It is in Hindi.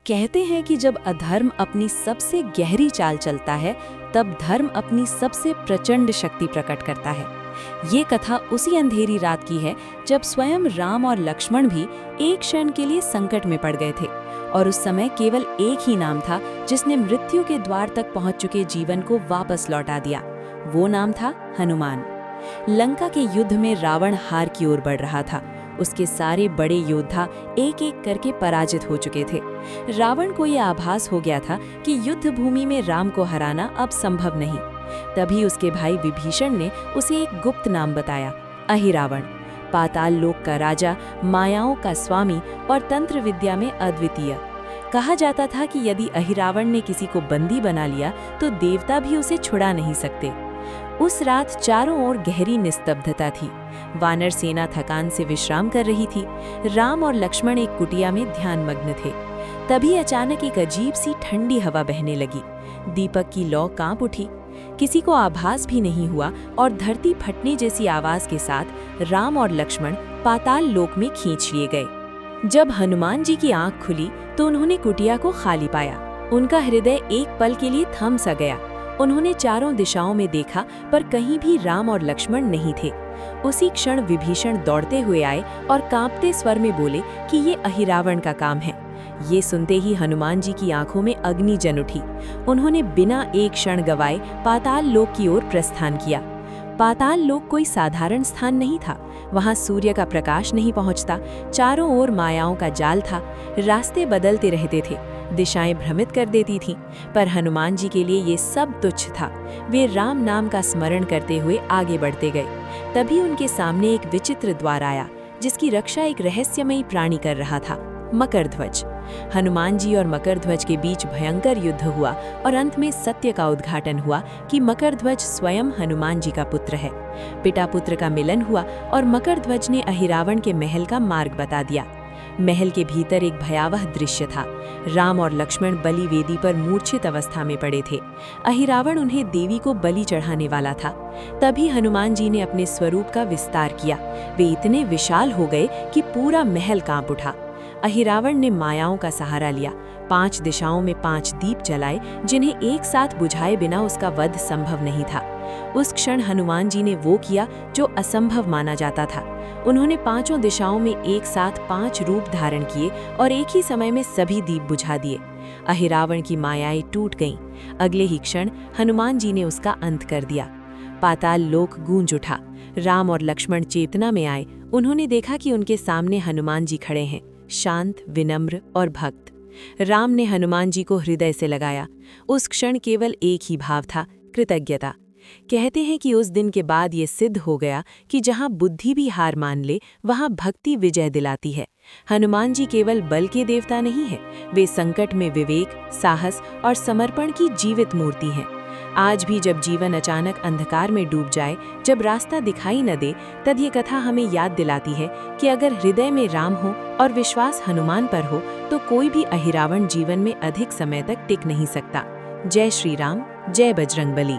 कहते हैं कि जब अधर्म अपनी सबसे गहरी चाल चलता है, तब धर्म अपनी सबसे प्रचंड शक्ति प्रकट करता है। ये कथा उसी अंधेरी रात की है जब स्वयं राम और लक्ष्मण भी एक क्षण के लिए संकट में पड़ गए थे, और उस समय केवल एक ही नाम था जिसने मृत्यु के द्वार तक पहुंच चुके जीवन को वापस लौटा दिया। वो नाम था हनुमान। लंका के युद्ध में रावण हार की ओर बढ़ रहा था। उसके सारे बड़े योद्धा एक एक करके पराजित हो चुके थे। रावण को यह आभास हो गया था कि युद्ध भूमि में राम को हराना अब संभव नहीं। तभी उसके भाई विभीषण ने उसे एक गुप्त नाम बताया, अहिरावण। पाताल लोक का राजा, मायाओं का स्वामी और तंत्र विद्या में अद्वितीय। कहा जाता था कि यदि अहिरावण ने किसी को बंदी बना लिया तो देवता भी उसे छुड़ा नहीं सकते। उस रात चारों ओर गहरी निस्तब्धता थी। वानर सेना थकान से विश्राम कर रही थी। राम और लक्ष्मण एक कुटिया में ध्यानमग्न थे। तभी अचानक एक अजीब सी ठंडी हवा बहने लगी। दीपक की लौ कांप उठी। किसी को आभास भी नहीं हुआ और धरती फटने जैसी आवाज के साथ राम और लक्ष्मण पाताल लोक में खींच लिए गए। जब हनुमान जी की आंख खुली तो उन्होंने कुटिया को खाली पाया। उनका हृदय एक पल के लिए थम सा गया। उन्होंने चारों दिशाओं में देखा, पर कहीं भी राम और लक्ष्मण नहीं थे। उसी क्षण विभीषण दौड़ते हुए आए और कांपते स्वर में बोले कि ये अहिरावण का काम है। ये सुनते ही हनुमान जी की आंखों में अग्नि जन उठी। उन्होंने बिना एक क्षण गवाए पाताल लोक की ओर प्रस्थान किया। पाताल लोक कोई साधारण स्थान नहीं था। वहां सूर्य का प्रकाश नहीं पहुंचता। चारों ओर मायाओं का जाल था। रास्ते बदलते रहते थे, दिशाएं भ्रमित कर देती थीं, पर हनुमान जी के लिए ये सब तुच्छ था। वे राम नाम का स्मरण करते हुए आगे बढ़ते गए। तभी उनके सामने एक विचित्र द्वार आया, जिसकी रक्षा एक रहस्यमयी प्राणी कर रहा था, मकरध्वज। हनुमान जी और मकरध्वज के बीच भयंकर युद्ध हुआ और अंत में सत्य का उद्घाटन हुआ कि मकरध्वज स्वयं हनुमान जी का पुत्र है। पिता पुत्र का मिलन हुआ और मकरध्वज ने अहिरावण के महल का मार्ग बता दिया। महल के भीतर एक भयावह दृश्य था। राम और लक्ष्मण बलि वेदी पर मूर्छित अवस्था में पड़े थे। अहिरावण उन्हें देवी को बलि चढ़ाने वाला था। तभी हनुमान जी ने अपने स्वरूप का विस्तार किया। वे इतने विशाल हो गए कि पूरा महल कांप उठा। अहिरावण ने मायाओं का सहारा लिया। 5 दिशाओं में 5 दीप जलाए, जिन्हें एक साथ बुझाए बिना उसका वध संभव नहीं था। उस क्षण हनुमान जी ने वो किया जो असंभव माना जाता था। उन्होंने 5 दिशाओं में एक साथ 5 रूप धारण किए और एक ही समय में सभी दीप बुझा दिए। अहिरावण की मायाएं टूट गईं। अगले ही क्षण हनुमान जी ने उसका अंत कर दिया। पाताल लोक गूंज उठा। राम और लक्ष्मण चेतना में आए। उन्होंने देखा कि उनके सामने हनुमान जी खड़े हैं, शांत, विनम्र और भक्त। राम ने हनुमान जी को हृदय से लगाया। उस क्षण केवल एक ही भाव था, कृतज्ञता। कहते हैं कि उस दिन के बाद ये सिद्ध हो गया कि जहाँ बुद्धि भी हार मान ले, वहाँ भक्ति विजय दिलाती है। हनुमान जी केवल बल के देवता नहीं हैं, वे संकट में विवेक, साहस और समर्पण की जीवित मूर्ति हैं। आज भी जब जीवन अचानक अंधकार में डूब जाए, जब रास्ता दिखाई न दे, तब ये कथा हमें याद दिलाती है कि अगर हृदय में राम हो और विश्वास हनुमान पर हो, तो कोई भी अहिरावण जीवन में अधिक समय तक टिक नहीं सकता। जय श्री राम, जय बजरंगबली।